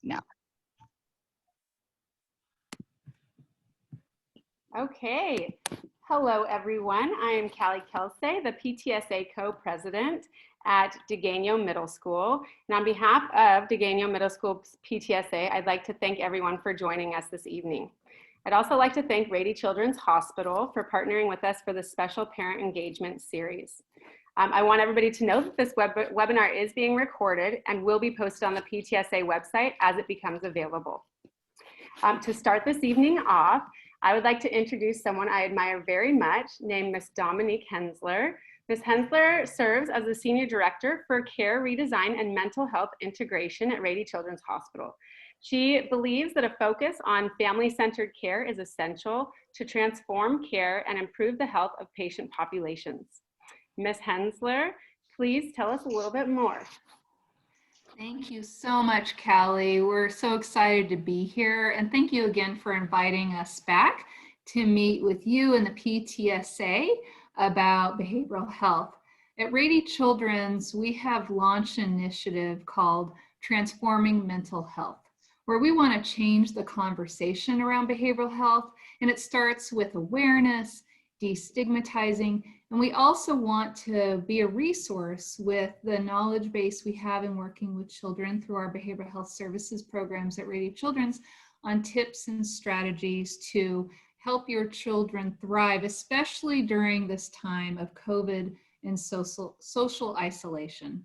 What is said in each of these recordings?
now. Okay. Hello, everyone. I am Calli Kelsay, the PTSA co-president at Degano Middle School. And on behalf of Degano Middle School's PTSA, I'd like to thank everyone for joining us this evening. I'd also like to thank Rady Children's Hospital for partnering with us for this special parent engagement series. I want everybody to know that this webinar is being recorded and will be posted on the PTSA website as it becomes available. To start this evening off, I would like to introduce someone I admire very much, named Ms. Dominique Hensler. Ms. Hensler serves as the Senior Director for Care Redesign and Mental Health Integration at Rady Children's Hospital. She believes that a focus on family-centered care is essential to transform care and improve the health of patient populations. Ms. Hensler, please tell us a little bit more. Thank you so much, Calli. We're so excited to be here. And thank you again for inviting us back to meet with you and the PTSA about behavioral health. At Rady Children's, we have launched an initiative called Transforming Mental Health, where we want to change the conversation around behavioral health. And it starts with awareness, destigmatizing, and we also want to be a resource with the knowledge base we have in working with children through our behavioral health services programs at Rady Children's on tips and strategies to help your children thrive, especially during this time of COVID and social isolation.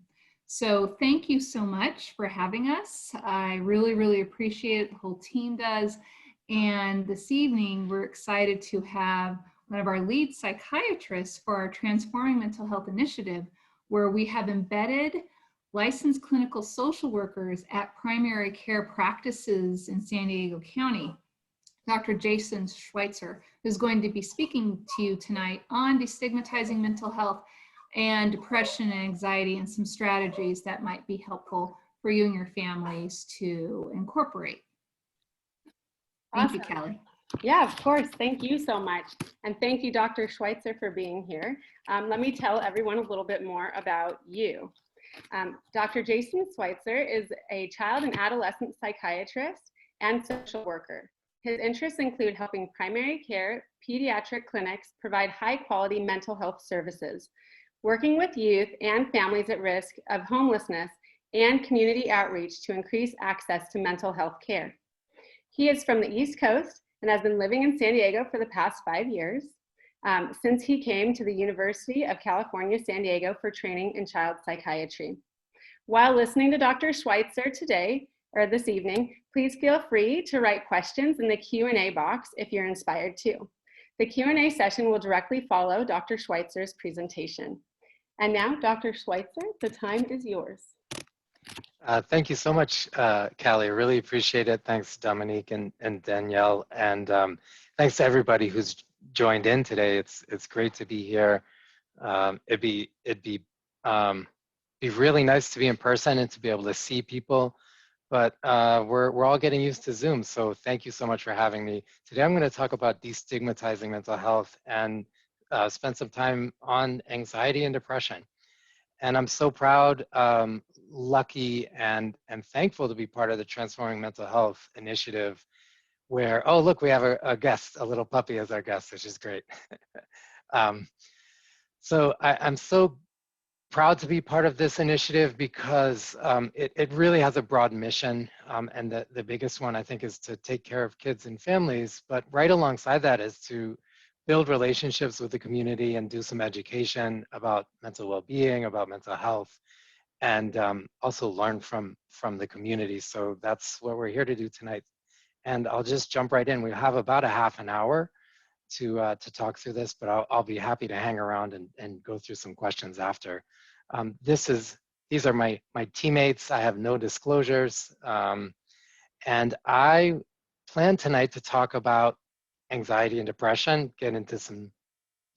So thank you so much for having us. I really, really appreciate it. The whole team does. And this evening, we're excited to have one of our lead psychiatrists for our Transforming Mental Health initiative, where we have embedded licensed clinical social workers at primary care practices in San Diego County, Dr. Jason Schweitzer, who's going to be speaking to you tonight on destigmatizing mental health and depression and anxiety and some strategies that might be helpful for you and your families to incorporate. Thank you, Calli. Yeah, of course. Thank you so much. And thank you, Dr. Schweitzer, for being here. Let me tell everyone a little bit more about you. Dr. Jason Schweitzer is a child and adolescent psychiatrist and social worker. His interests include helping primary care, pediatric clinics provide high-quality mental health services, working with youth and families at risk of homelessness, and community outreach to increase access to mental health care. He is from the East Coast and has been living in San Diego for the past 5 years, since he came to the University of California, San Diego for training in child psychiatry. While listening to Dr. Schweitzer today, or this evening, please feel free to write questions in the Q&A box if you're inspired to. The Q&A session will directly follow Dr. Schweitzer's presentation. And now, Dr. Schweitzer, the time is yours. Thank you so much, Calli. I really appreciate it. Thanks, Dominique and Danielle, and thanks to everybody who's joined in today. It's great to be here. It'd be really nice to be in person and to be able to see people, but we're all getting used to Zoom. So thank you so much for having me. Today I'm going to talk about destigmatizing mental health and spend some time on anxiety and depression. And I'm so proud, lucky, and thankful to be part of the Transforming Mental Health initiative where, oh, look, we have a guest, a little puppy as our guest, which is great. So I'm so proud to be part of this initiative because it really has a broad mission. And the biggest one, I think, is to take care of kids and families. But right alongside that is to build relationships with the community and do some education about mental well-being, about mental health, and also learn from the community. So that's what we're here to do tonight. And I'll just jump right in. We have about a half an hour to talk through this, but I'll be happy to hang around and go through some questions after. These are my teammates. I have no disclosures. And I plan tonight to talk about anxiety and depression, get into some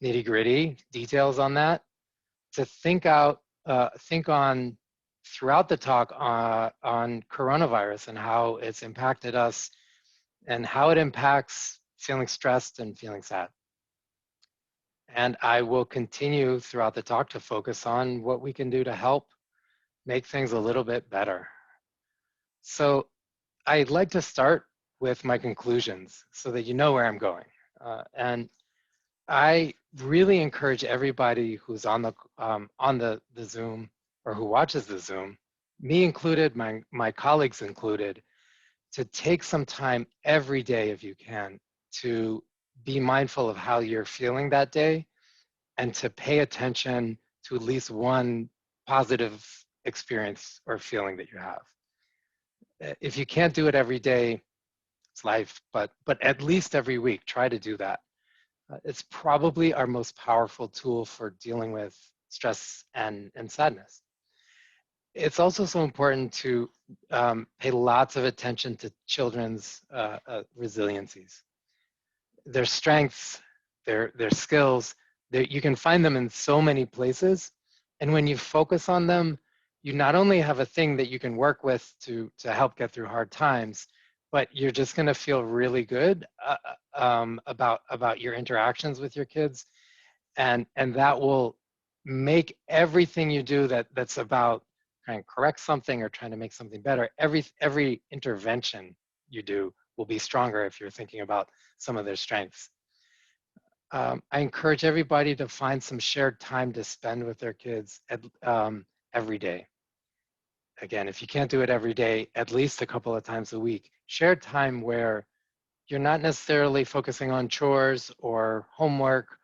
nitty-gritty details on that, to think on throughout the talk on coronavirus and how it's impacted us and how it impacts feeling stressed and feeling sad. And I will continue throughout the talk to focus on what we can do to help make things a little bit better. So I'd like to start with my conclusions so that you know where I'm going. And I really encourage everybody who's on the Zoom or who watches the Zoom, me included, my colleagues included, to take some time every day if you can to be mindful of how you're feeling that day and to pay attention to at least one positive experience or feeling that you have. If you can't do it every day, it's life, but at least every week, try to do that. It's probably our most powerful tool for dealing with stress and sadness. It's also so important to pay lots of attention to children's resiliencies. Their strengths, their skills, you can find them in so many places. And when you focus on them, you not only have a thing that you can work with to help get through hard times, but you're just going to feel really good about your interactions with your kids, and that will make everything you do that's about trying to correct something or trying to make something better. Every intervention you do will be stronger if you're thinking about some of their strengths. I encourage everybody to find some shared time to spend with their kids every day. Again, if you can't do it every day, at least a couple of times a week. Shared time where you're not necessarily focusing on chores or homework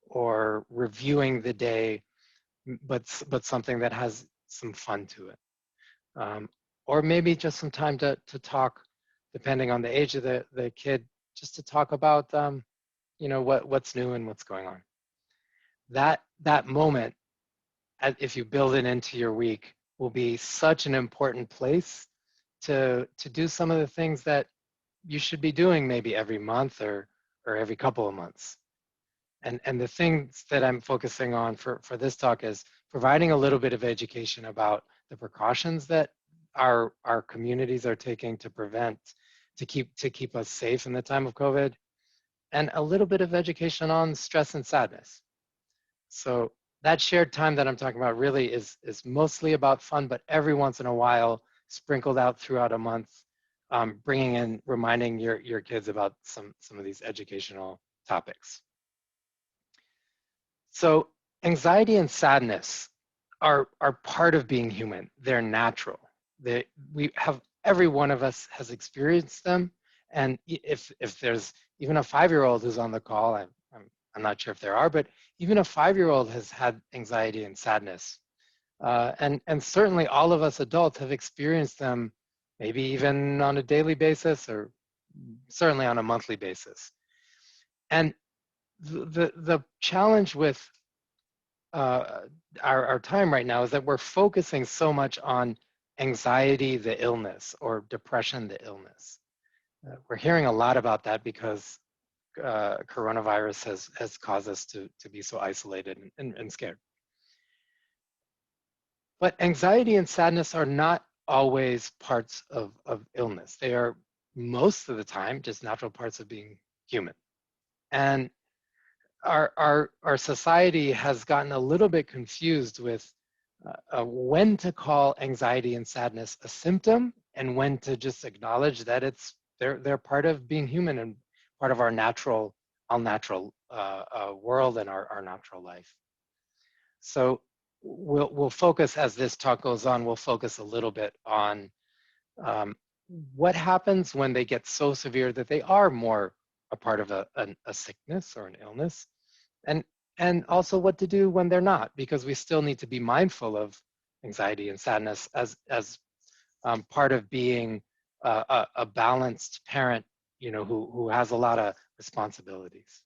or reviewing the day, but something that has some fun to it. Or maybe just some time to talk, depending on the age of the kid, just to talk about what's new and what's going on. That moment, if you build it into your week, will be such an important place to do some of the things that you should be doing maybe every month or every couple of months. And the things that I'm focusing on for this talk is providing a little bit of education about the precautions that our communities are taking to keep us safe in the time of COVID, and a little bit of education on stress and sadness. So that shared time that I'm talking about really is mostly about fun, but every once in a while, sprinkled out throughout a month, reminding your kids about some of these educational topics. So anxiety and sadness are part of being human. They're natural. Every one of us has experienced them. And if there's even a 5-year-old who's on the call, I'm not sure if there are, but even a 5-year-old has had anxiety and sadness. And certainly all of us adults have experienced them, maybe even on a daily basis or certainly on a monthly basis. And the challenge with our time right now is that we're focusing so much on anxiety, the illness, or depression, the illness. We're hearing a lot about that because coronavirus has caused us to be so isolated and scared. But anxiety and sadness are not always parts of illness. They are most of the time just natural parts of being human. And our society has gotten a little bit confused with when to call anxiety and sadness a symptom and when to just acknowledge that they're part of being human and part of our natural world and our natural life. So we'll focus, as this talk goes on, we'll focus a little bit on what happens when they get so severe that they are more a part of a sickness or an illness, and also what to do when they're not, because we still need to be mindful of anxiety and sadness as part of being a balanced parent, who has a lot of responsibilities.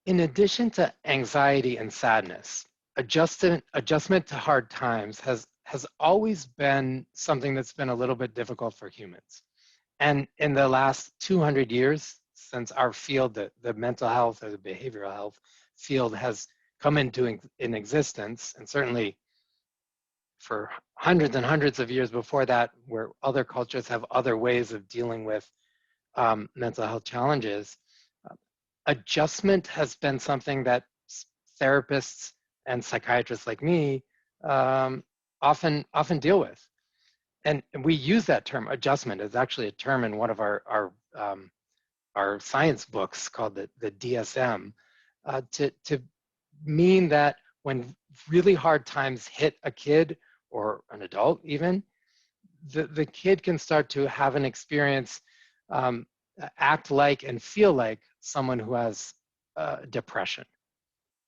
In addition to anxiety and sadness, adjustment to hard times has always been something that's been a little bit difficult for humans. And in the last 200 years, since our field, the mental health or the behavioral health field has come into existence, and certainly for hundreds and hundreds of years before that, where other cultures have other ways of dealing with mental health challenges, adjustment has been something that therapists and psychiatrists like me often deal with. And we use that term, adjustment. It's actually a term in one of our science books called the DSM, to mean that when really hard times hit a kid or an adult even, the kid can start to have an experience, act like and feel like someone who has depression.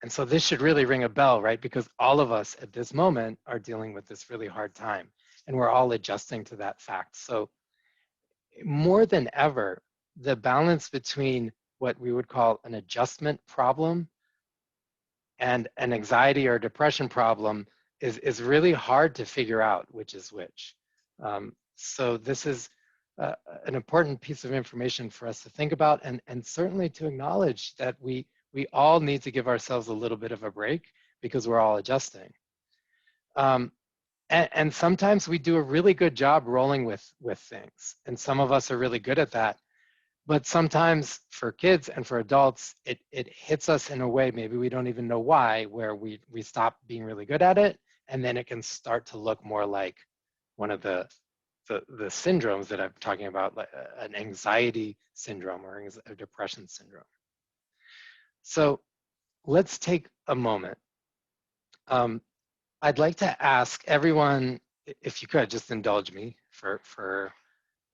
And so this should really ring a bell, right? Because all of us at this moment are dealing with this really hard time, and we're all adjusting to that fact. So more than ever, the balance between what we would call an adjustment problem and an anxiety or depression problem is really hard to figure out which is which. So this is an important piece of information for us to think about, and certainly to acknowledge that we all need to give ourselves a little bit of a break because we're all adjusting. And sometimes we do a really good job rolling with things, and some of us are really good at that. But sometimes for kids and for adults, it hits us in a way maybe we don't even know why, where we stop being really good at it, and then it can start to look more like one of the syndromes that I'm talking about, like an anxiety syndrome or a depression syndrome. So let's take a moment. I'd like to ask everyone, if you could just indulge me for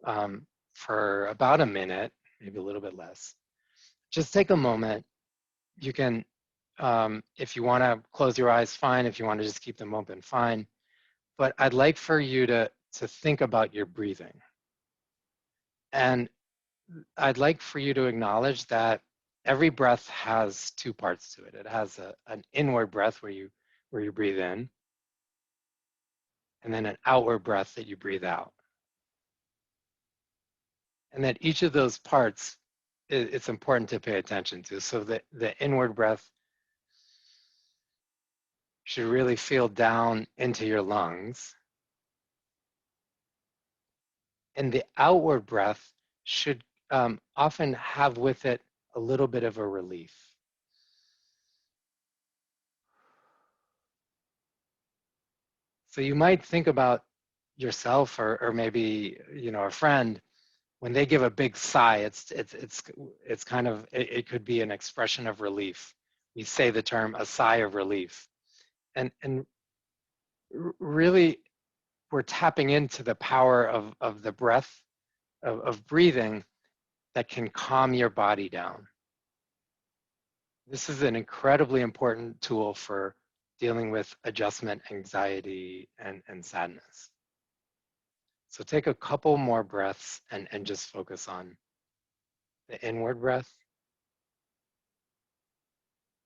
about a minute, maybe a little bit less. Just take a moment. You can, if you want to close your eyes, fine. If you want to just keep them open, fine. But I'd like for you to think about your breathing. And I'd like for you to acknowledge that every breath has two parts to it. It has an inward breath where you breathe in, and then an outward breath that you breathe out. And that each of those parts, it's important to pay attention to. So the inward breath should really feel down into your lungs. And the outward breath should often have with it a little bit of a relief. So you might think about yourself or maybe a friend. When they give a big sigh, it's kind of, it could be an expression of relief. We say the term a sigh of relief. And really, we're tapping into the power of the breath, of breathing, that can calm your body down. This is an incredibly important tool for dealing with adjustment, anxiety, and sadness. So take a couple more breaths and just focus on the inward breath,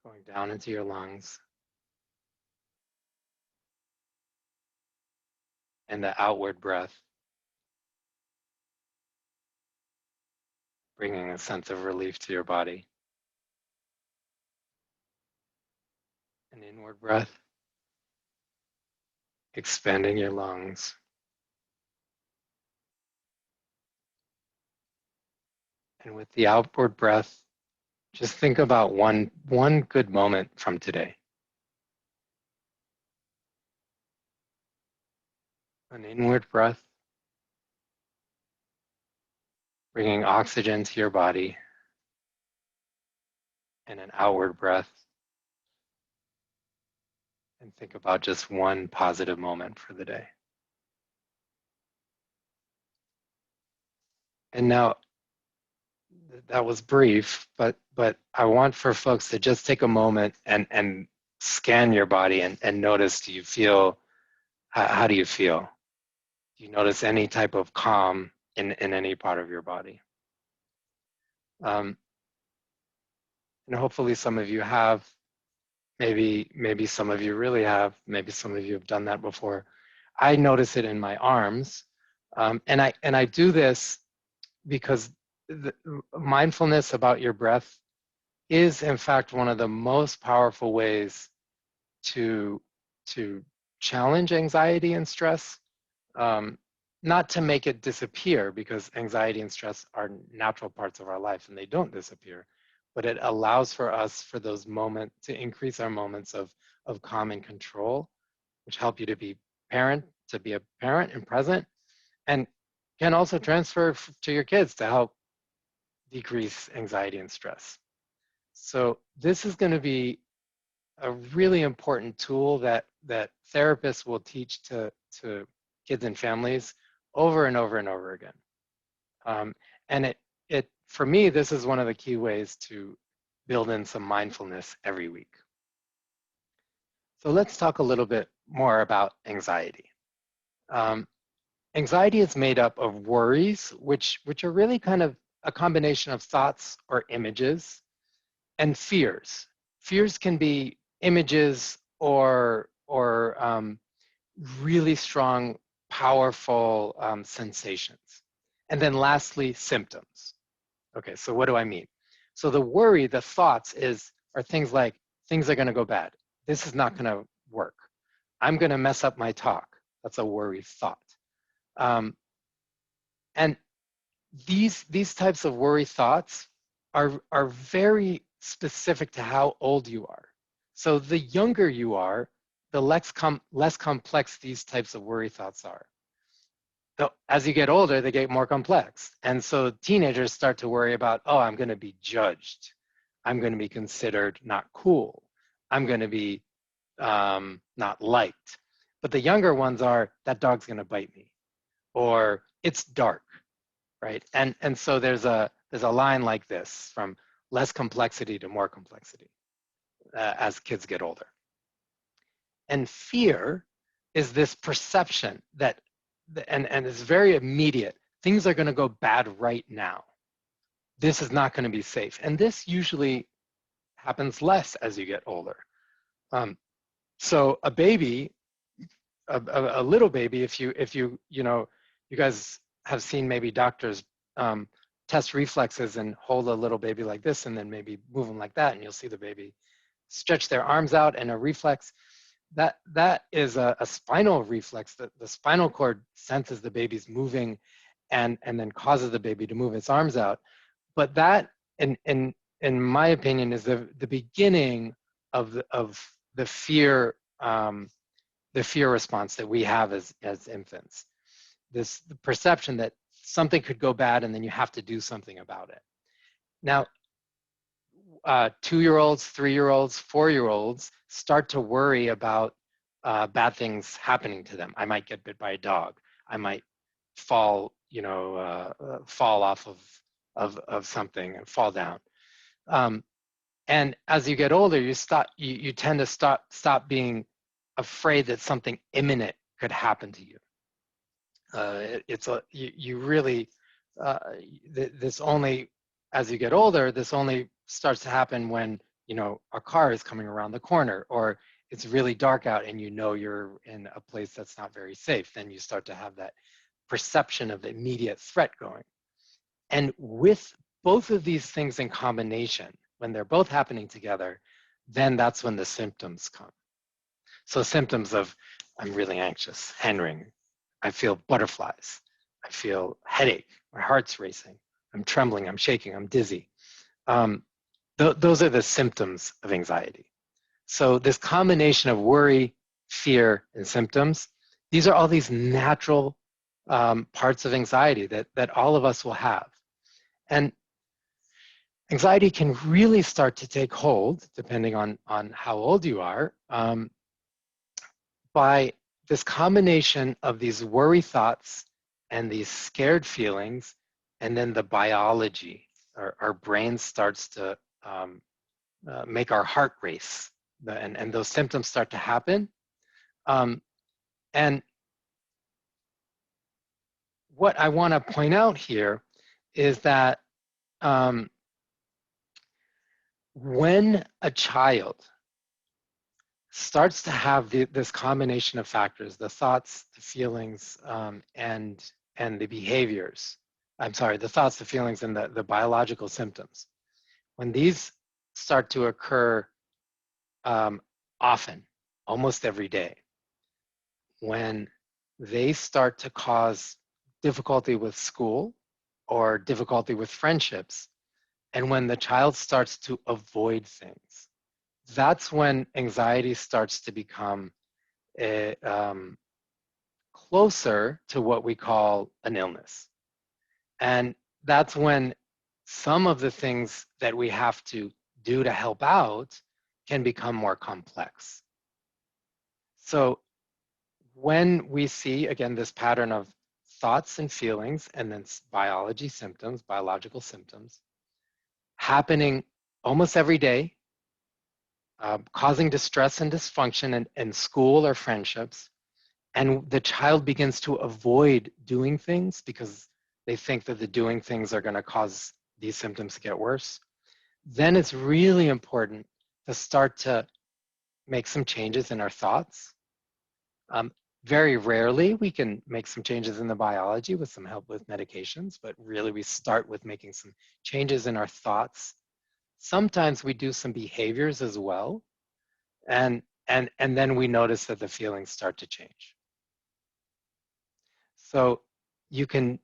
going down into your lungs, and the outward breath, bringing a sense of relief to your body. An inward breath, expanding your lungs. And with the outward breath, just think about one good moment from today. An inward breath, bringing oxygen to your body, and an outward breath. And think about just one positive moment for the day. And now, that was brief, but I want for folks to just take a moment and scan your body and notice, do you feel, how do you feel? Do you notice any type of calm in any part of your body? And hopefully some of you have, maybe some of you really have, maybe some of you have done that before. I notice it in my arms, and I do this because the mindfulness about your breath is in fact one of the most powerful ways to challenge anxiety and stress. Not to make it disappear, because anxiety and stress are natural parts of our life and they don't disappear, but it allows for us, for those moments, to increase our moments of calm and control, which help you to be a parent and present, and can also transfer to your kids to help decrease anxiety and stress. So this is going to be a really important tool that therapists will teach to kids and families over and over and over again. And it for me, this is one of the key ways to build in some mindfulness every week. So let's talk a little bit more about anxiety. Anxiety is made up of worries, which are really kind of a combination of thoughts or images, and fears. Fears can be images or really strong, powerful sensations. And then lastly, symptoms. Okay, so what do I mean? So the worry, the thoughts are things like, things are gonna go bad. This is not gonna work. I'm gonna mess up my talk. That's a worry thought. And these types of worry thoughts are very specific to how old you are. So the younger you are, the less complex these types of worry thoughts are. So as you get older, they get more complex. And so teenagers start to worry about, oh, I'm going to be judged. I'm going to be considered not cool. I'm going to be not liked. But the younger ones are, that dog's going to bite me, or it's dark, right? And so there's a line like this, from less complexity to more complexity as kids get older. And fear is this perception that, and it's very immediate, things are going to go bad right now. This is not going to be safe. And this usually happens less as you get older. So a baby, a little baby, if you guys have seen maybe doctors test reflexes and hold a little baby like this and then maybe move them like that, and you'll see the baby stretch their arms out, and a reflex. That is a spinal reflex. The spinal cord senses the baby's moving and then causes the baby to move its arms out. But that, in my opinion, is the beginning of the fear response that we have as infants. The perception that something could go bad and then you have to do something about it. Now, 2-year-olds, 3-year-olds, 4-year-olds start to worry about bad things happening to them. I might get bit by a dog. I might fall off of something and fall down. And as you get older, you tend to stop being afraid that something imminent could happen to you. This only, as you get older, this only starts to happen when a car is coming around the corner, or it's really dark out and you're in a place that's not very safe. Then you start to have that perception of immediate threat going. And with both of these things in combination, when they're both happening together, then that's when the symptoms come. So symptoms of, I'm really anxious, hand wringing, I feel butterflies, I feel headache, my heart's racing, I'm trembling, I'm shaking, I'm dizzy. Those are the symptoms of anxiety. So this combination of worry, fear, and symptoms, these are all these natural parts of anxiety that all of us will have. And anxiety can really start to take hold, depending on how old you are, by this combination of these worry thoughts and these scared feelings, and then the biology. Our brain starts to make our heart race, and those symptoms start to happen. And what I want to point out here is that when a child starts to have this combination of factors, the thoughts, the feelings, and the behaviors, the thoughts, the feelings, and the biological symptoms, when these start to occur often, almost every day, when they start to cause difficulty with school or difficulty with friendships, and when the child starts to avoid things, that's when anxiety starts to become closer to what we call an illness. And that's when some of the things that we have to do to help out can become more complex. So when we see, again, this pattern of thoughts and feelings and then biological symptoms happening almost every day, causing distress and dysfunction in school or friendships, and the child begins to avoid doing things because they think that the doing things are going to cause these symptoms to get worse, then it's really important to start to make some changes in our thoughts. Very rarely we can make some changes in the biology with some help with medications, but really we start with making some changes in our thoughts. Sometimes we do some behaviors as well, and then we notice that the feelings start to change. So you can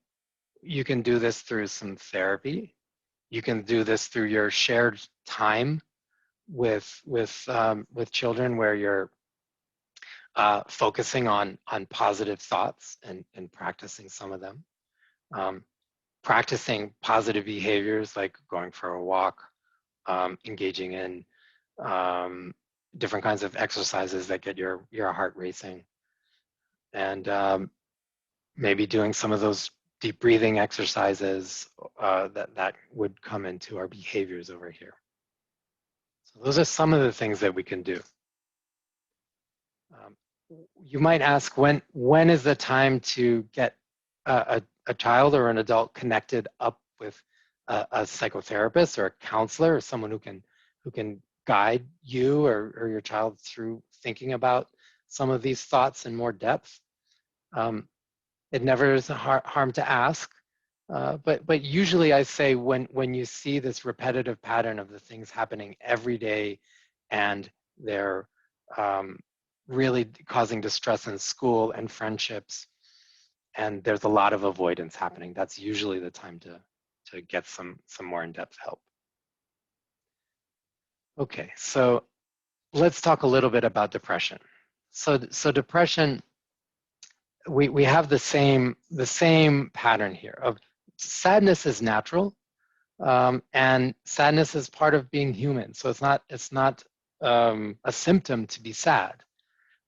do this through some therapy. You can do this through your shared time with children, where you're focusing on positive thoughts and practicing some of them. Practicing positive behaviors like going for a walk, engaging in different kinds of exercises that get your heart racing, and maybe doing some of those deep breathing exercises that would come into our behaviors over here. So those are some of the things that we can do. You might ask, when is the time to get a child or an adult connected up with a psychotherapist or a counselor or someone who can guide you or your child through thinking about some of these thoughts in more depth? It never is a harm to ask, but usually I say when you see this repetitive pattern of the things happening every day and they're really causing distress in school and friendships, and there's a lot of avoidance happening, that's usually the time to get some more in-depth help. Okay, so let's talk a little bit about depression. So depression, we have the same pattern here of sadness is natural, and sadness is part of being human. So it's not a symptom to be sad.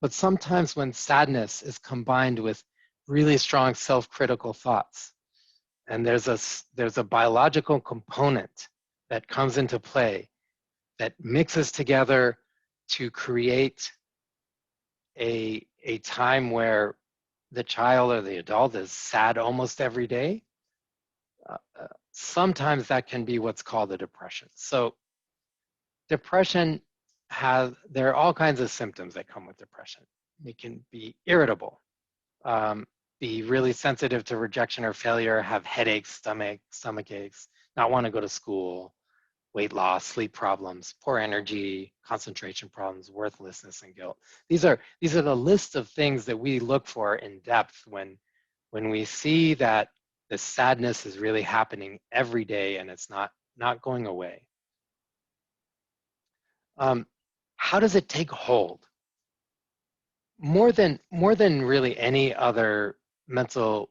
But sometimes when sadness is combined with really strong self-critical thoughts, and there's a biological component that comes into play that mixes together to create a time where the child or the adult is sad almost every day, sometimes that can be what's called a depression. So depression there are all kinds of symptoms that come with depression. It can be irritable, be really sensitive to rejection or failure, have headaches, stomach aches, not want to go to school, weight loss, sleep problems, poor energy, concentration problems, worthlessness, and guilt. These are the list of things that we look for in depth when we see that the sadness is really happening every day and it's not going away. How does it take hold? More than really any other mental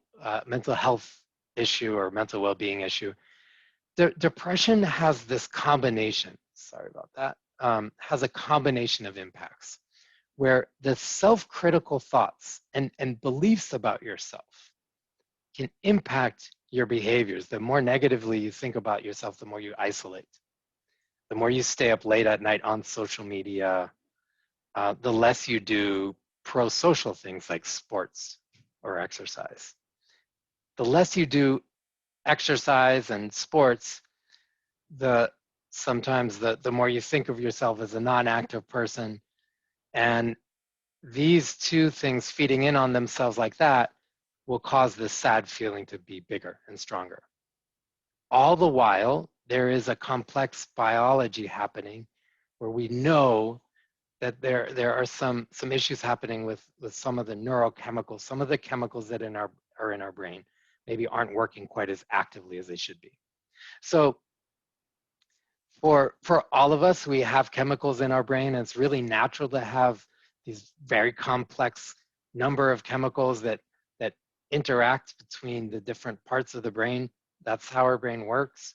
health issue or mental well-being issue, depression has this combination. Sorry about that. Has a combination of impacts where the self-critical thoughts and beliefs about yourself can impact your behaviors. The more negatively you think about yourself, the more you isolate. The more you stay up late at night on social media, the less you do pro-social things like sports or exercise. The less you do exercise and sports, sometimes the more you think of yourself as a non-active person. And these two things feeding in on themselves like that will cause this sad feeling to be bigger and stronger. All the while, there is a complex biology happening where we know that there are some issues happening with some of the neurochemicals, some of the chemicals that are in our brain maybe aren't working quite as actively as they should be. So for all of us, we have chemicals in our brain, and it's really natural to have these very complex number of chemicals that interact between the different parts of the brain. That's how our brain works.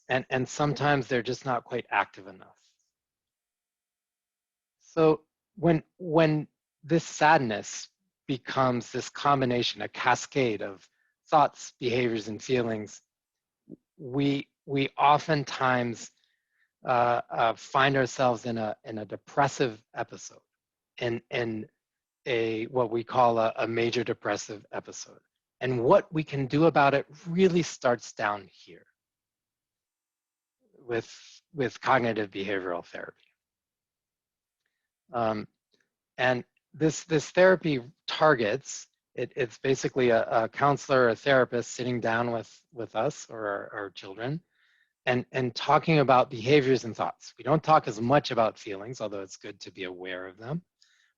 And sometimes they're just not quite active enough. So when this sadness becomes this combination, a cascade of thoughts, behaviors, and feelings, we oftentimes find ourselves in a depressive episode, in a what we call a major depressive episode. And what we can do about it really starts down here with cognitive behavioral therapy. And this therapy targets, it's basically a counselor or a therapist sitting down with us or our children and talking about behaviors and thoughts. We don't talk as much about feelings, although it's good to be aware of them.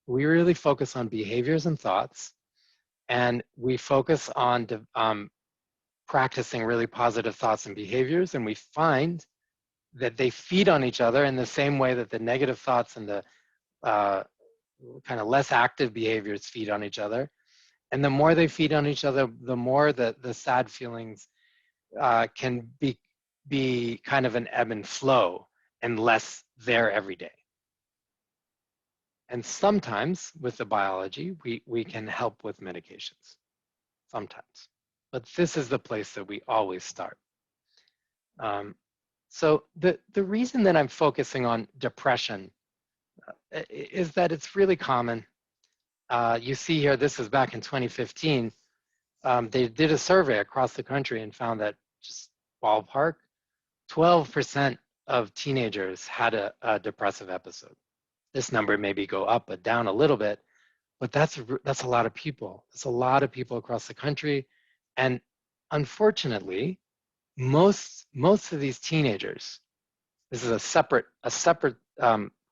We really focus on behaviors and thoughts, and we focus on practicing really positive thoughts and behaviors, and we find that they feed on each other in the same way that the negative thoughts and the kind of less active behaviors feed on each other. And the more they feed on each other, the more the sad feelings can be kind of an ebb and flow and less there every day. And sometimes with the biology, we can help with medications, sometimes. But this is the place that we always start. So the reason that I'm focusing on depression is that it's really common. You see here, this is back in 2015. They did a survey across the country and found that, just ballpark, 12% of teenagers had a depressive episode. This number maybe go up but down a little bit, but that's a lot of people. That's a lot of people across the country. And unfortunately, most of these teenagers, this is a separate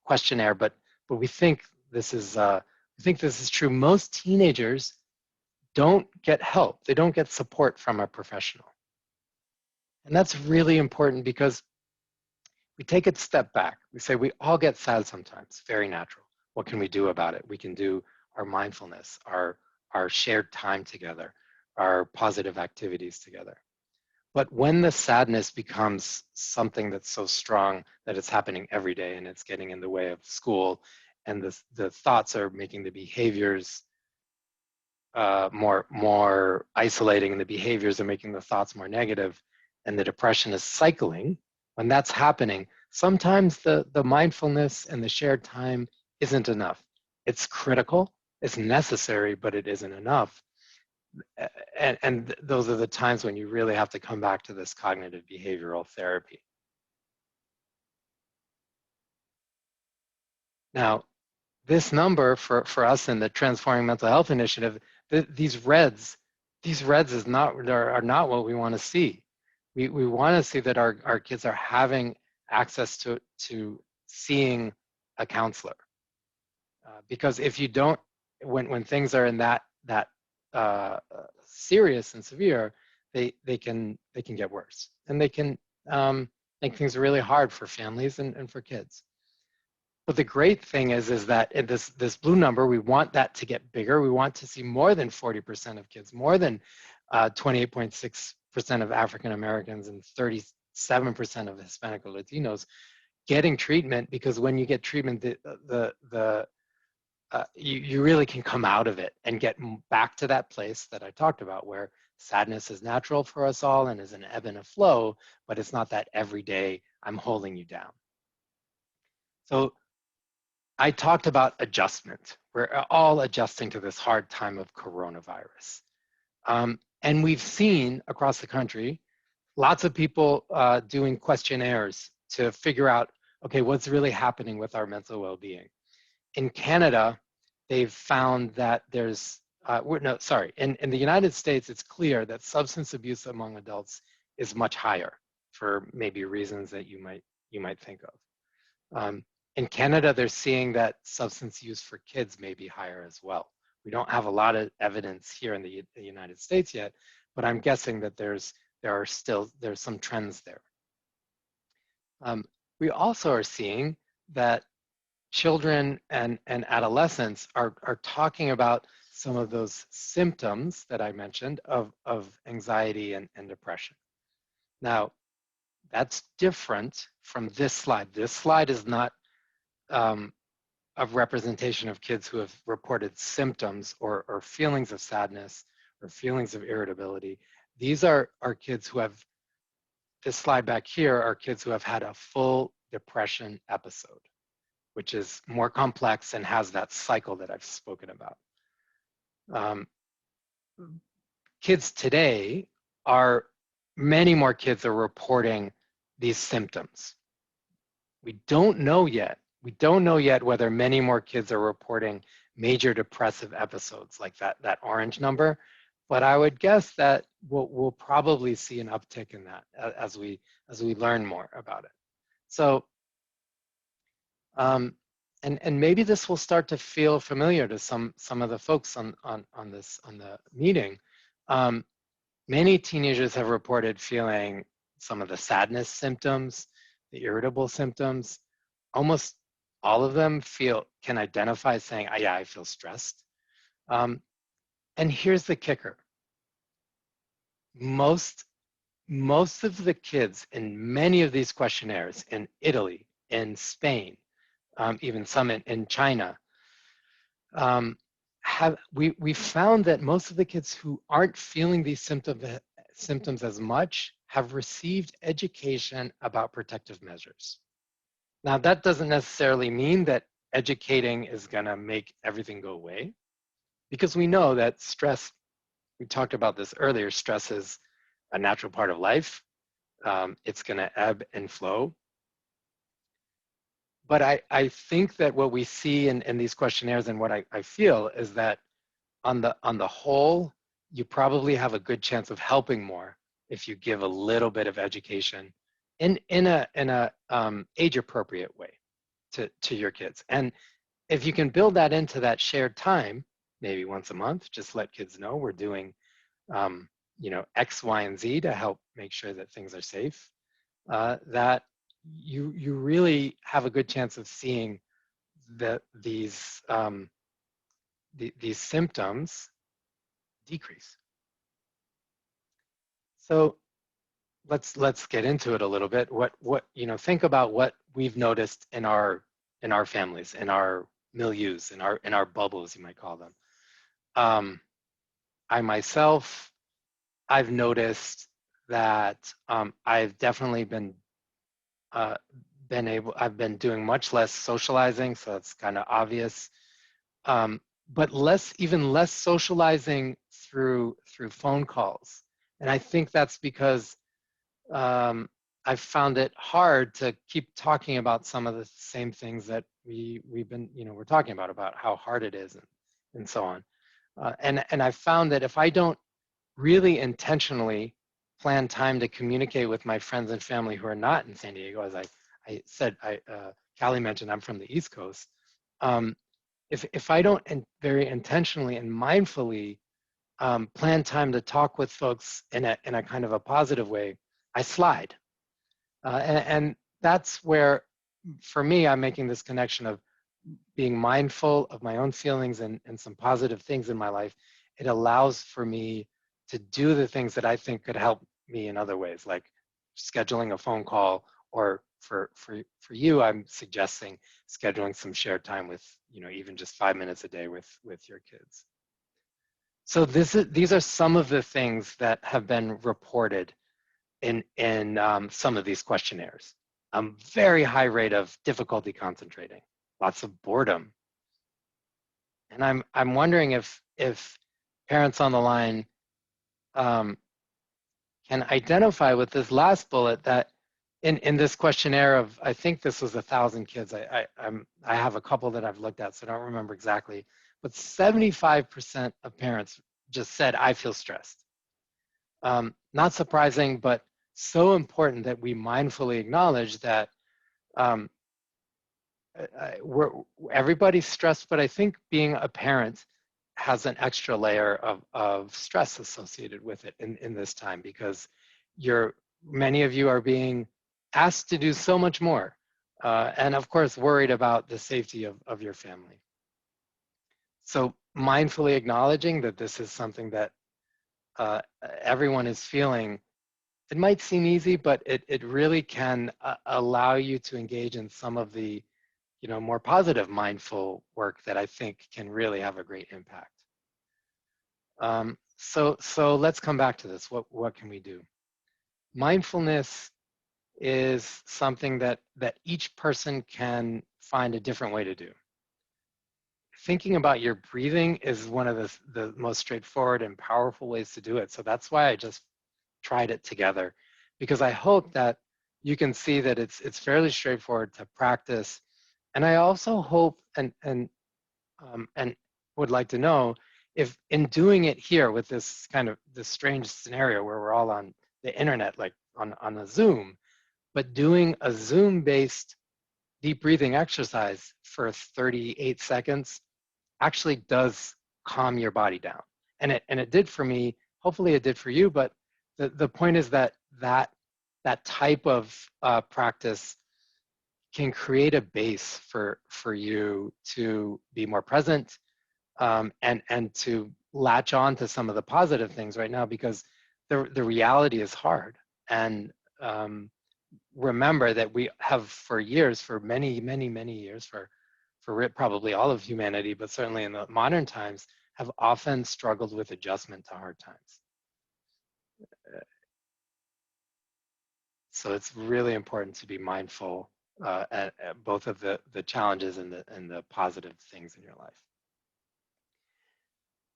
questionnaire, but we think this is true. Most teenagers don't get help. They don't get support from a professional. And that's really important because we take a step back. We say we all get sad sometimes, very natural. What can we do about it? We can do our mindfulness, our shared time together, our positive activities together. But when the sadness becomes something that's so strong that it's happening every day and it's getting in the way of school, and the thoughts are making the behaviors more isolating, and the behaviors are making the thoughts more negative, and the depression is cycling, when that's happening, sometimes the mindfulness and the shared time isn't enough. It's critical, it's necessary, but it isn't enough. And those are the times when you really have to come back to this cognitive behavioral therapy. Now, this number for us in the Transforming Mental Health Initiative, these reds are not what we want to see. We want to see that our kids are having access to seeing a counselor. Because if you don't, when things are in that serious and severe, they can get worse, and they can make things really hard for families and for kids. But the great thing is that in this blue number, we want that to get bigger. We want to see more than 40% of kids, more than 28.6% of African Americans and 37% of Hispanic or Latinos getting treatment, because when you get treatment, you really can come out of it and get back to that place that I talked about, where sadness is natural for us all and is an ebb and a flow, but it's not that every day I'm holding you down. So I talked about adjustment. We're all adjusting to this hard time of coronavirus. And we've seen across the country, lots of people doing questionnaires to figure out, okay, what's really happening with our mental well-being. In Canada, they've found that there's, in the United States, it's clear that substance abuse among adults is much higher for maybe reasons that you might think of. In Canada, they're seeing that substance use for kids may be higher as well. We don't have a lot of evidence here in the United States yet, but I'm guessing that there's some trends there. We also are seeing that children and adolescents are talking about some of those symptoms that I mentioned of anxiety and depression. Now, that's different from this slide. This slide is not a representation of kids who have reported symptoms or feelings of sadness or feelings of irritability. These are kids who have, this slide back here are kids who have had a full depression episode, which is more complex and has that cycle that I've spoken about. Kids today many more kids are reporting these symptoms. We don't know yet whether many more kids are reporting major depressive episodes like that orange number, but I would guess that we'll probably see an uptick in that as we learn more about it. So, and maybe this will start to feel familiar to some of the folks on the meeting. Many teenagers have reported feeling some of the sadness symptoms, the irritable symptoms. Almost all of them can identify saying, oh, yeah, I feel stressed. And here's the kicker. Most of the kids in many of these questionnaires in Italy, in Spain, even some in China, we found that most of the kids who aren't feeling these symptoms as much have received education about protective measures. Now, that doesn't necessarily mean that educating is going to make everything go away, because we know that stress, we talked about this earlier, stress is a natural part of life. It's going to ebb and flow. But I think that what we see in these questionnaires and what I feel is that on the whole, you probably have a good chance of helping more if you give a little bit of education in a age appropriate way to your kids. And if you can build that into that shared time, maybe once a month, just let kids know we're doing X, Y, and Z to help make sure that things are safe, that you really have a good chance of seeing these symptoms decrease. So let's get into it a little bit. Think about what we've noticed in our families, in our milieus, in our bubbles, you might call them. I myself, I've noticed that I've definitely I've been doing much less socializing, so it's kind of obvious. But even less socializing through phone calls. And I think that's because I've found it hard to keep talking about some of the same things that we've been, we're talking about how hard it is and so on. And I found that if I don't really intentionally plan time to communicate with my friends and family who are not in San Diego, as I said, Calli mentioned I'm from the East Coast. If I don't very intentionally and mindfully plan time to talk with folks in a kind of a positive way, I slide. And that's where, for me, I'm making this connection of being mindful of my own feelings and some positive things in my life. It allows for me to do the things that I think could help me in other ways, like scheduling a phone call, or for you, I'm suggesting scheduling some shared time with, even just 5 minutes a day with your kids. So these are some of the things that have been reported in some of these questionnaires. Very high rate of difficulty concentrating, lots of boredom. And I'm wondering if parents on the line can identify with this last bullet, that in this questionnaire of, I think this was 1,000 kids. I have a couple that I've looked at, so I don't remember exactly, but 75% of parents just said, I feel stressed. Not surprising, but so important that we mindfully acknowledge that everybody's stressed, but I think being a parent has an extra layer of stress associated with it in this time, because many of you are being asked to do so much more, and of course worried about the safety of your family. So mindfully acknowledging that this is something that everyone is feeling. It might seem easy, but it really can allow you to engage in some of the, more positive mindful work that I think can really have a great impact. So let's come back to this. What can we do? Mindfulness is something that each person can find a different way to do. Thinking about your breathing is one of the most straightforward and powerful ways to do it. So that's why I just tried it together, because I hope that you can see that it's fairly straightforward to practice. And I also hope and would like to know if in doing it here with this strange scenario where we're all on the internet, like on a Zoom, but doing a Zoom-based deep breathing exercise for 38 seconds actually does calm your body down. And it did for me. Hopefully it did for you, but the point is that type of practice can create a base for you to be more present, and to latch on to some of the positive things right now, because the reality is hard. And remember that we have for years, for many years, for probably all of humanity, but certainly in the modern times, have often struggled with adjustment to hard times. So it's really important to be mindful at both of the challenges and the positive things in your life.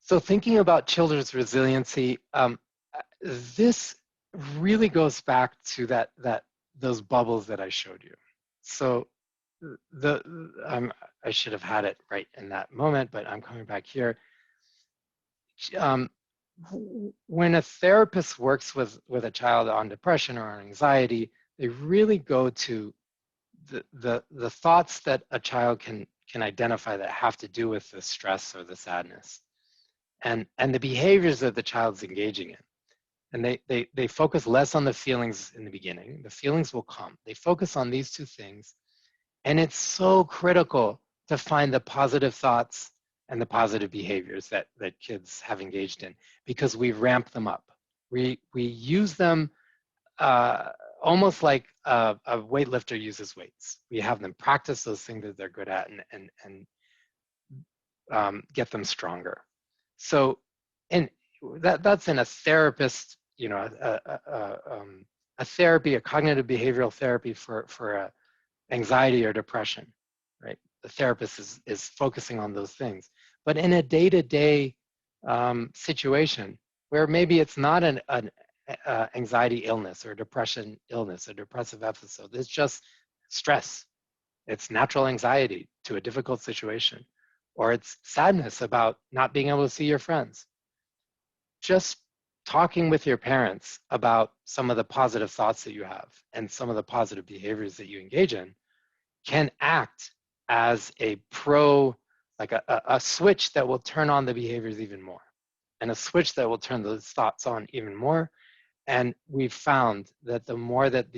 So thinking about children's resiliency, this really goes back to those bubbles that I showed you. So I should have had it right in that moment, but I'm coming back here. When a therapist works with a child on depression or on anxiety, they really go to the thoughts that a child can identify that have to do with the stress or the sadness, and the behaviors that the child's engaging in. And they focus less on the feelings in the beginning. The feelings will come. They focus on these two things. And it's so critical to find the positive thoughts and the positive behaviors that kids have engaged in, because we ramp them up. We use them almost like a weightlifter uses weights. We have them practice those things that they're good at and get them stronger. So, and that's in a therapist, a therapy, a cognitive behavioral therapy for anxiety or depression, right? The therapist is focusing on those things. But in a day-to-day situation where maybe it's not an anxiety illness or depression illness or depressive episode, it's just stress. It's natural anxiety to a difficult situation, or it's sadness about not being able to see your friends. Just talking with your parents about some of the positive thoughts that you have and some of the positive behaviors that you engage in can act as a like a switch that will turn on the behaviors even more, and a switch that will turn those thoughts on even more. And we've found that the more that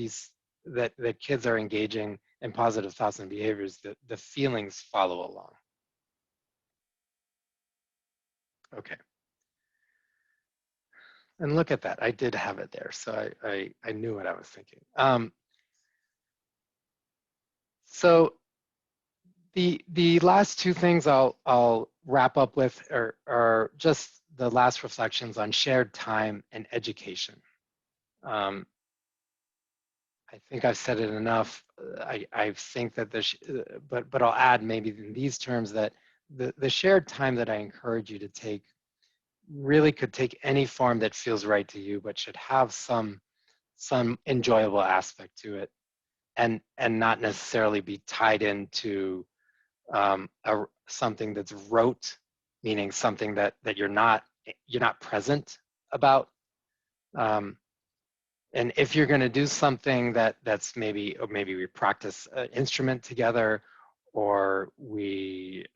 that kids are engaging in positive thoughts and behaviors, the feelings follow along. Okay. And look at that, I did have it there, so I knew what I was thinking. So the last two things I'll wrap up with are just the last reflections on shared time and education. I think I've said it enough. I think that but I'll add maybe in these terms that the shared time that I encourage you to take really could take any form that feels right to you, but should have some enjoyable aspect to it, and not necessarily be tied into something that's rote, meaning something that you're not present about. And if you're going to do something that's maybe we practice an instrument together, or we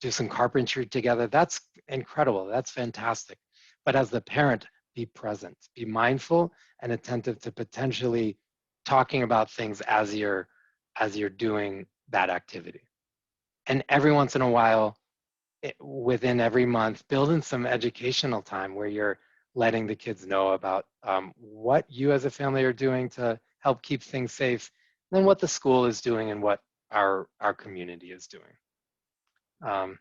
do some carpentry together, that's incredible, that's fantastic. But as the parent, be present, be mindful and attentive to potentially talking about things as you're doing that activity. And every once in a while, within every month, build in some educational time where you're letting the kids know about what you as a family are doing to help keep things safe, and then what the school is doing and what our community is doing.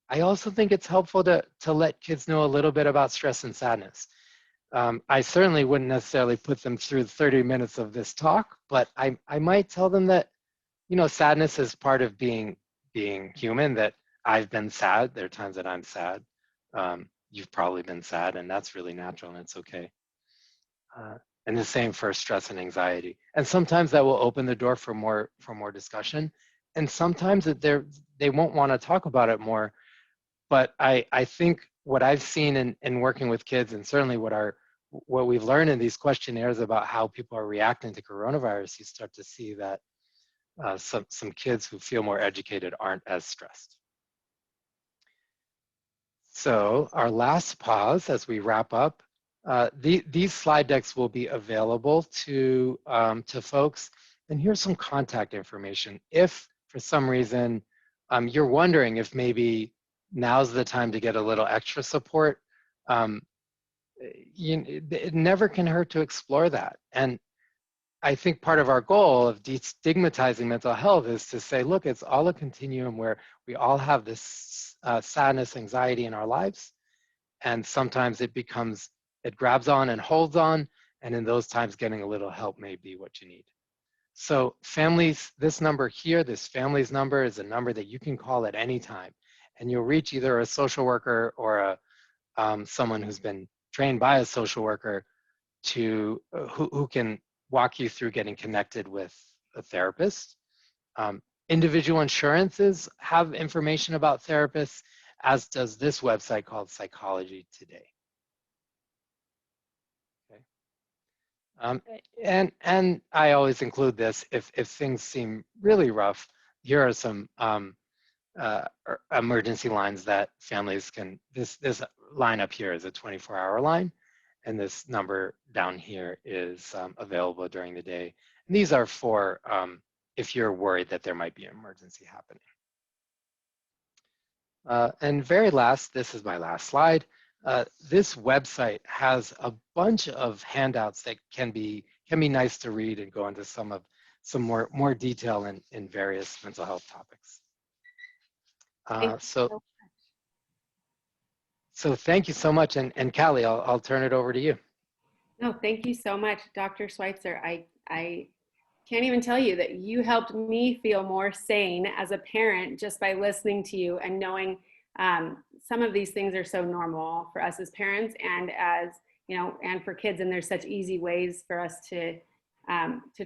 I also think it's helpful to let kids know a little bit about stress and sadness. I certainly wouldn't necessarily put them through 30 minutes of this talk, but I might tell them that, you know, sadness is part of being human, that I've been sad. There are times that I'm sad. You've probably been sad, and that's really natural, and it's okay. And the same for stress and anxiety. And sometimes that will open the door for more discussion. And sometimes they won't want to talk about it more. But I think what I've seen in working with kids, and certainly what we've learned in these questionnaires about how people are reacting to coronavirus, you start to see that some kids who feel more educated aren't as stressed. So our last pause as we wrap up, these slide decks will be available to folks. And here's some contact information. If for some reason you're wondering if maybe now's the time to get a little extra support, it never can hurt to explore that. And I think part of our goal of destigmatizing mental health is to say, look, it's all a continuum where we all have this sadness, anxiety in our lives. And sometimes it grabs on and holds on. And in those times, getting a little help may be what you need. So families, this number here, this family's number is a number that you can call at any time. And you'll reach either a social worker or someone who's been trained by a social worker who can walk you through getting connected with a therapist. Individual insurances have information about therapists, as does this website called Psychology Today. Okay. And I always include this if things seem really rough. Here are some emergency lines that families can. This line up here is a 24-hour line. And this number down here is available during the day. And these are for if you're worried that there might be an emergency happening. And very last, this is my last slide. This website has a bunch of handouts that can be nice to read and go into some more detail in various mental health topics. So thank you so much. And Calli, I'll turn it over to you. No, thank you so much, Dr. Schweitzer. I can't even tell you that you helped me feel more sane as a parent just by listening to you and knowing some of these things are so normal for us as parents and as, you know, and for kids. And there's such easy ways for us to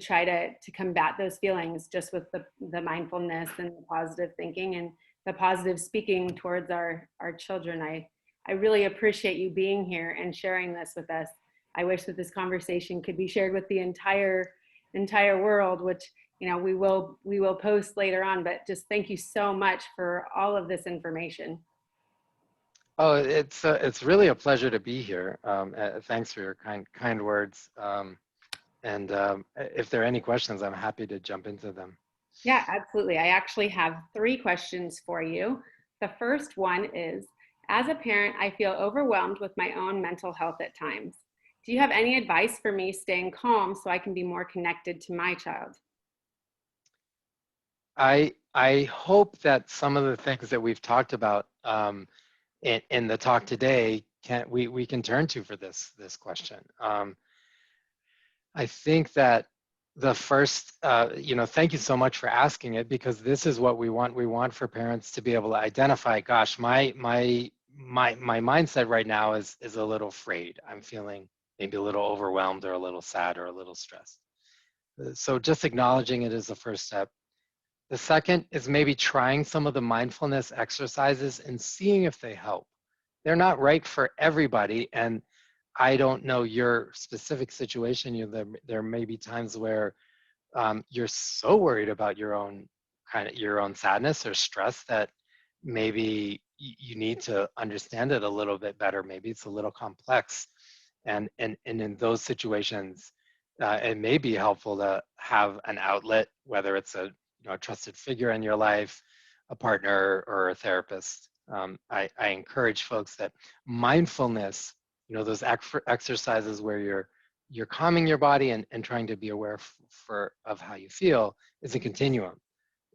try to combat those feelings just with the mindfulness and the positive thinking and the positive speaking towards our children. I really appreciate you being here and sharing this with us. I wish that this conversation could be shared with the entire world, which, you know, we will post later on, but just thank you so much for all of this information. Oh, it's really a pleasure to be here. Thanks for your kind words. And if there are any questions, I'm happy to jump into them. Yeah, absolutely. I actually have 3 questions for you. The first one is, as a parent, I feel overwhelmed with my own mental health at times. Do you have any advice for me staying calm so I can be more connected to my child? I hope that some of the things that we've talked about in the talk today we can turn to for this question. I think that the first, thank you so much for asking it, because this is what we want. We want for parents to be able to identify, gosh, my mindset right now is a little frayed. I'm feeling maybe a little overwhelmed or a little sad or a little stressed. So just acknowledging it is the first step. The second is maybe trying some of the mindfulness exercises and seeing if they help. They're not right for everybody, and I don't know your specific situation. There may be times where you're so worried about your own sadness or stress that maybe you need to understand it a little bit better. Maybe it's a little complex, and in those situations, it may be helpful to have an outlet, whether it's a trusted figure in your life, a partner, or a therapist. I encourage folks that mindfulness, you know, those exercises where you're calming your body and trying to be aware of how you feel is a continuum.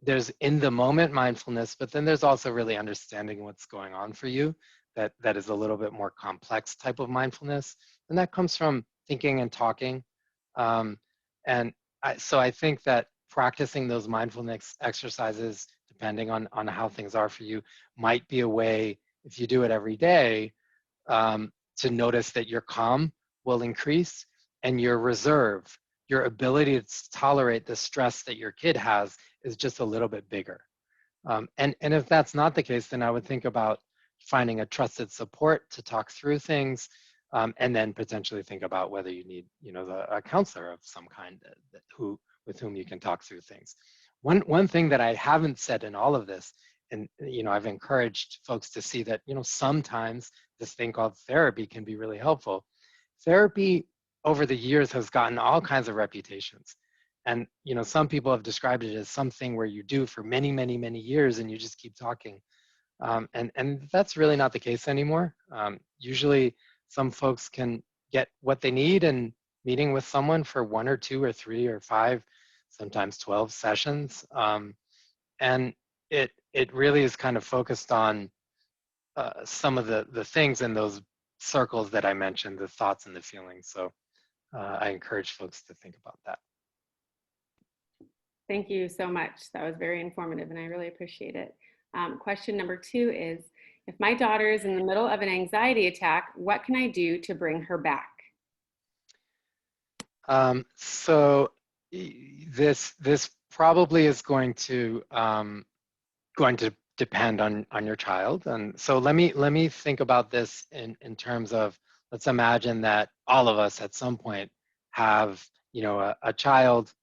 There's in the moment mindfulness, but then there's also really understanding what's going on for you. That is a little bit more complex type of mindfulness, and that comes from thinking and talking. And so I think that practicing those mindfulness exercises, depending on how things are for you, might be a way, if you do it every day, to notice that your calm will increase and your reserve, your ability to tolerate the stress that your kid has is just a little bit bigger. And if that's not the case, then I would think about finding a trusted support to talk through things, and then potentially think about whether you need, you know, a counselor of some kind with whom you can talk through things. One thing that I haven't said in all of this, and you know, I've encouraged folks to see that, you know, sometimes this thing called therapy can be really helpful. Therapy over the years has gotten all kinds of reputations. And you know, some people have described it as something where you do for many, many, many years and you just keep talking. And that's really not the case anymore. Usually some folks can get what they need and meeting with someone for 1 or 2 or 3 or 5, sometimes 12 sessions. And it really is kind of focused on some of the things in those circles that I mentioned, the thoughts and the feelings. So I encourage folks to think about that. Thank you so much. That was very informative and I really appreciate it. Question number 2 is, if my daughter is in the middle of an anxiety attack, what can I do to bring her back? So this probably is going to depend on your child. And so let me think about this in terms of, let's imagine that all of us at some point have, you know, a child,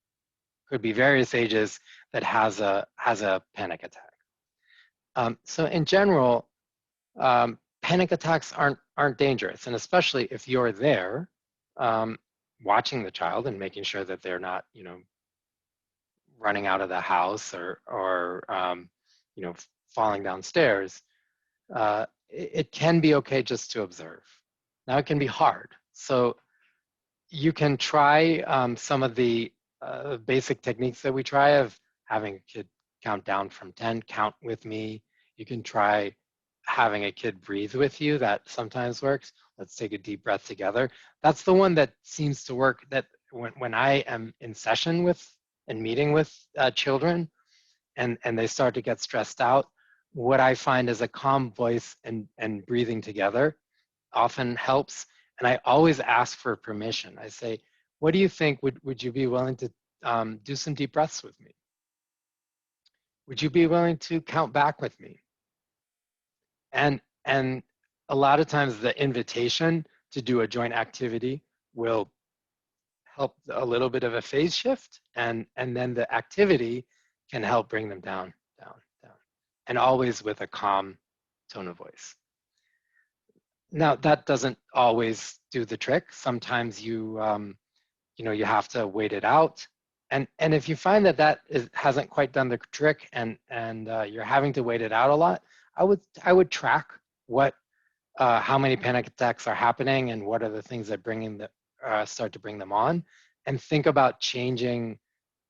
could be various ages, that has a panic attack. So in general, panic attacks aren't dangerous, and especially if you're there, watching the child and making sure that they're not, you know, running out of the house or you know, falling downstairs. It can be okay just to observe. Now it can be hard, so you can try some of the basic techniques that we try, of having a kid count down from 10, count with me. You can try having a kid breathe with you. That sometimes works. Let's take a deep breath together. That's the one that seems to work, that when I am in session with and meeting with children and they start to get stressed out, what I find is a calm voice and breathing together often helps. And I always ask for permission. I say, what do you think? Would you be willing to do some deep breaths with me? Would you be willing to count back with me? And a lot of times the invitation to do a joint activity will help a little bit of a phase shift, and then the activity can help bring them down, and always with a calm tone of voice. Now that doesn't always do the trick. Sometimes you you know, you have to wait it out. And if you find that hasn't quite done the trick, and you're having to wait it out a lot, I would track how many panic attacks are happening and what are the things that start to bring them on, and think about changing,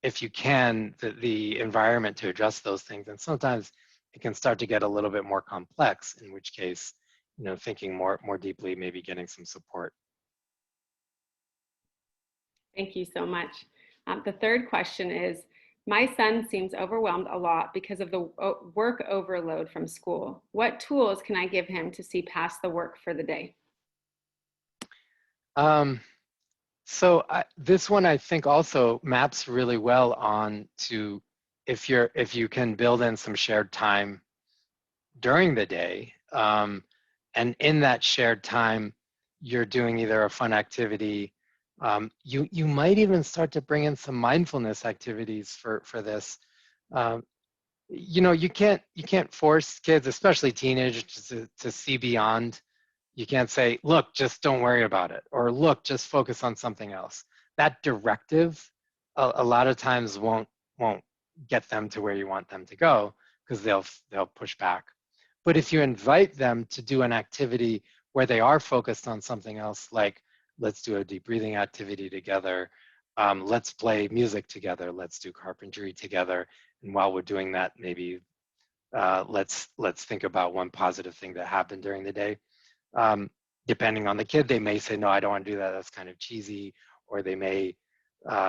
if you can, the environment to address those things. And sometimes it can start to get a little bit more complex, in which case, you know, thinking more deeply, maybe getting some support. Thank you so much. The third question is, my son seems overwhelmed a lot because of the work overload from school. What tools can I give him to see past the work for the day? So this one I think also maps really well on to if you can build in some shared time during the day, and in that shared time you're doing either a fun activity. You might even start to bring in some mindfulness activities for this. You know, you can't force kids, especially teenagers, to see beyond. You can't say, look, just don't worry about it, or look, just focus on something else. That directive a lot of times won't get them to where you want them to go, because they'll push back. But if you invite them to do an activity where they are focused on something else, like let's do a deep breathing activity together, let's play music together, let's do carpentry together, and while we're doing that, maybe let's think about one positive thing that happened during the day. Depending on the kid, they may say, no, I don't want to do that, that's kind of cheesy, or they may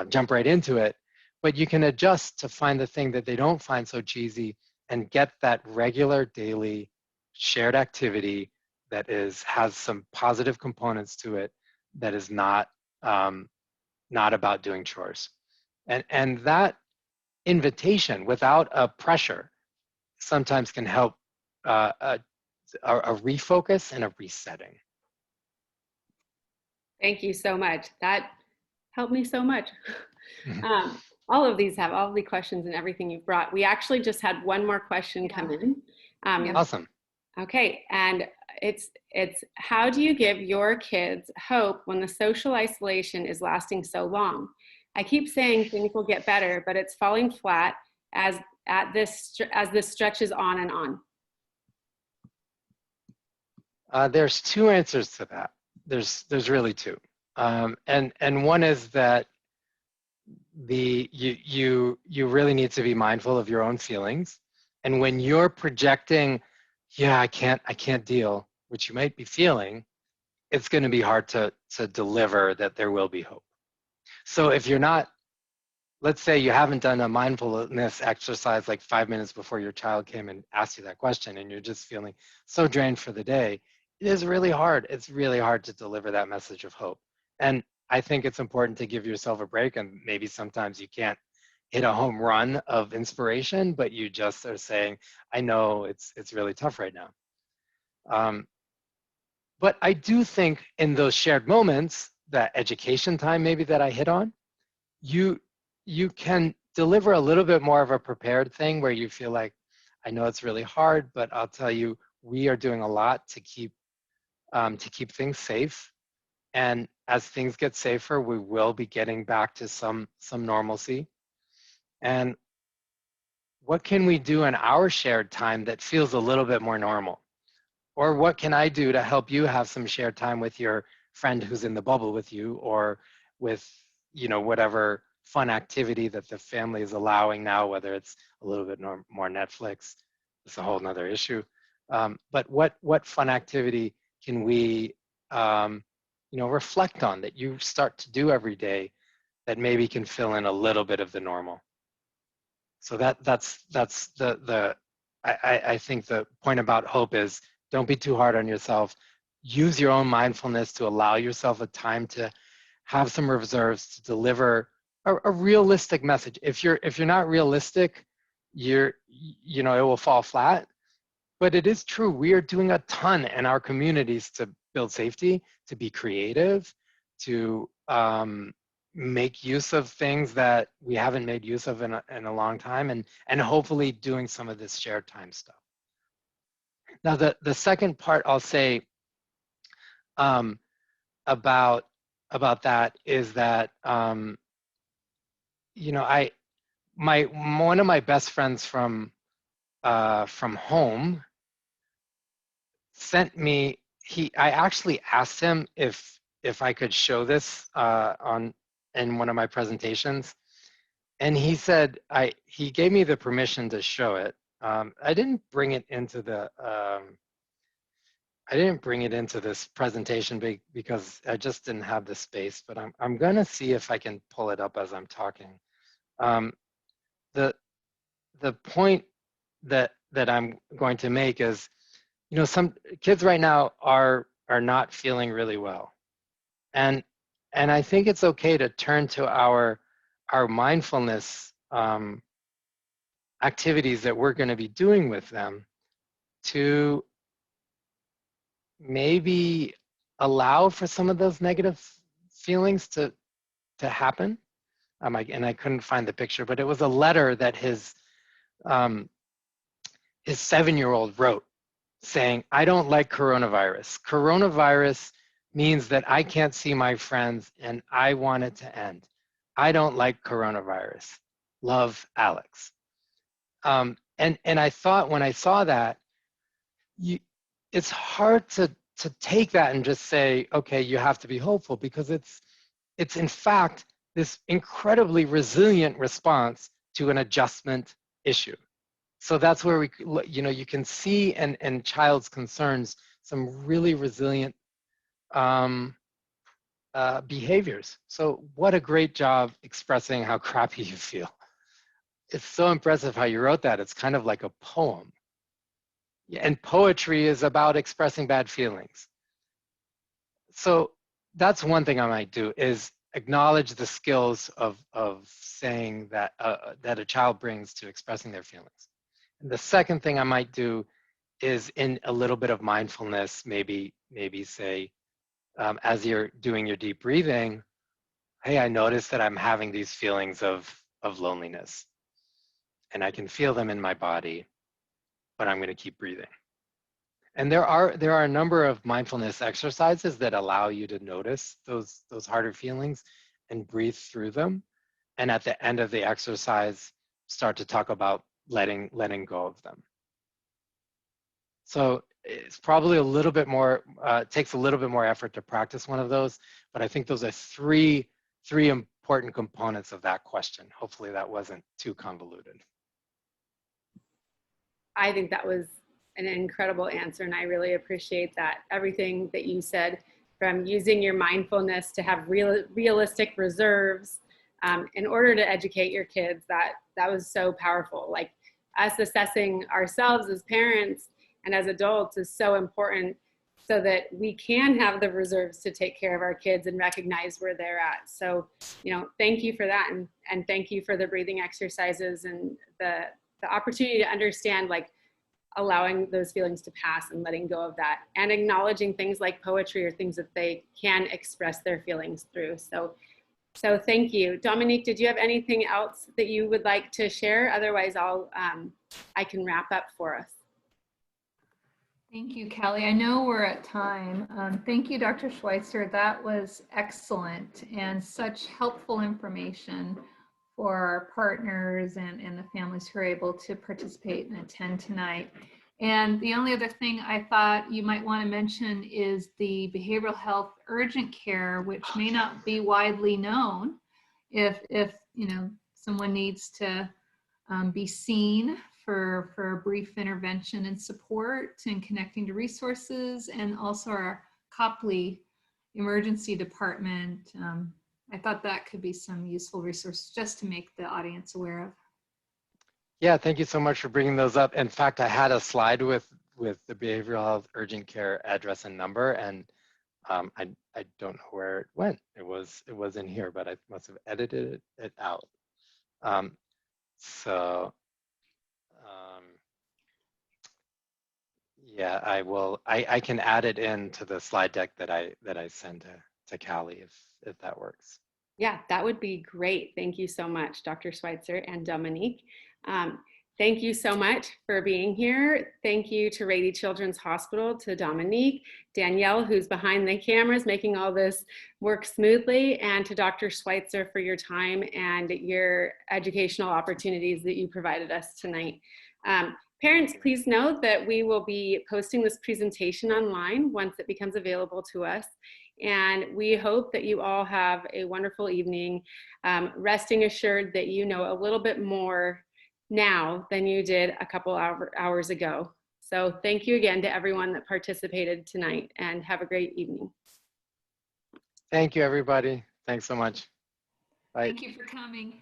jump right into it. But you can adjust to find the thing that they don't find so cheesy and get that regular daily shared activity that has some positive components to it, that is not about doing chores. And that invitation without a pressure sometimes can help a refocus and a resetting. Thank you so much. That helped me so much. All of the questions and everything you've brought. We actually just had one more question come in. Awesome. Okay, and it's how do you give your kids hope when the social isolation is lasting so long? I keep saying things will get better, but it's falling flat as this stretches on and on. There's two answers to that. There's really two, and one is that you really need to be mindful of your own feelings, and when you're projecting, yeah, I can't deal, which you might be feeling, it's going to be hard to deliver that there will be hope. So if you're not, let's say you haven't done a mindfulness exercise like 5 minutes before your child came and asked you that question, and you're just feeling so drained for the day, it is really hard. It's really hard to deliver that message of hope. And I think it's important to give yourself a break, and maybe sometimes you can't hit a home run of inspiration, but you just are saying, I know it's really tough right now. But I do think in those shared moments, that education time maybe that I hit on, you can deliver a little bit more of a prepared thing where you feel like, I know it's really hard, but I'll tell you, we are doing a lot to keep things safe. And as things get safer, we will be getting back to some normalcy. And what can we do in our shared time that feels a little bit more normal? Or what can I do to help you have some shared time with your friend who's in the bubble with you, or with, whatever fun activity that the family is allowing now, whether it's a little bit more Netflix, it's a whole nother issue. But what fun activity can we, reflect on that you start to do every day that maybe can fill in a little bit of the normal? So that's I think the point about hope is, don't be too hard on yourself. Use your own mindfulness to allow yourself a time to have some reserves to deliver a realistic message. If you're not realistic, it will fall flat. But it is true, we are doing a ton in our communities to build safety, to be creative, to make use of things that we haven't made use of in a long time, and hopefully doing some of this shared time stuff. Now, the second part I'll say about that is that one of my best friends from home sent me. I actually asked him if I could show this in one of my presentations, and he said he gave me the permission to show it. I didn't bring it into this presentation because I just didn't have the space, but I'm gonna see if I can pull it up as I'm talking. The point that I'm going to make is, some kids right now are not feeling really well, and I think it's okay to turn to our mindfulness activities that we're going to be doing with them to maybe allow for some of those negative feelings to happen. And I couldn't find the picture, but it was a letter that his 7-year-old wrote saying, I don't like coronavirus. Coronavirus means that I can't see my friends and I want it to end. I don't like coronavirus. Love, Alex. And I thought when I saw that, it's hard to take that and just say, okay, you have to be hopeful, because it's in fact this incredibly resilient response to an adjustment issue. So that's where you can see in child's concerns some really resilient behaviors. So what a great job expressing how crappy you feel. It's so impressive how you wrote that. It's kind of like a poem. And poetry is about expressing bad feelings. So that's one thing I might do, is acknowledge the skills of saying that that a child brings to expressing their feelings. And the second thing I might do is, in a little bit of mindfulness, maybe say, as you're doing your deep breathing, hey, I notice that I'm having these feelings of loneliness, and I can feel them in my body, but I'm going to keep breathing. And there are a number of mindfulness exercises that allow you to notice those harder feelings and breathe through them. And at the end of the exercise, start to talk about letting go of them. So it's probably a little bit more, takes a little bit more effort to practice one of those, but I think those are three important components of that question. Hopefully that wasn't too convoluted. I think that was an incredible answer, and I really appreciate that. Everything that you said, from using your mindfulness to have realistic reserves in order to educate your kids, that was so powerful. Like, us assessing ourselves as parents and as adults is so important, so that we can have the reserves to take care of our kids and recognize where they're at. So, thank you for that, and thank you for the breathing exercises and the opportunity to understand, like, allowing those feelings to pass and letting go of that, and acknowledging things like poetry or things that they can express their feelings through. So thank you. Dominique, did you have anything else that you would like to share? Otherwise, I can wrap up for us. Thank you, Calli. I know we're at time. Thank you, Dr. Schweitzer. That was excellent and such helpful information for our partners and the families who are able to participate and attend tonight. And the only other thing I thought you might want to mention is the behavioral health urgent care, which may not be widely known. If someone needs to be seen for a brief intervention and support and connecting to resources, and also our Copley emergency department. I thought that could be some useful resources just to make the audience aware of. Yeah, thank you so much for bringing those up. In fact, I had a slide with the behavioral health urgent care address and number, and I don't know where it went. It was in here, but I must have edited it out. Yeah, I will. I can add it into the slide deck that I send to Calli if that works. Yeah, that would be great. Thank you so much, Dr. Schweitzer and Dominique. Thank you so much for being here. Thank you to Rady Children's Hospital, to Dominique, Danielle, who's behind the cameras making all this work smoothly, and to Dr. Schweitzer for your time and your educational opportunities that you provided us tonight. Parents, please know that we will be posting this presentation online once it becomes available to us. And we hope that you all have a wonderful evening, resting assured that you know a little bit more now than you did a couple hours ago. So thank you again to everyone that participated tonight, and have a great evening. Thank you, everybody. Thanks so much. Bye. Thank you for coming.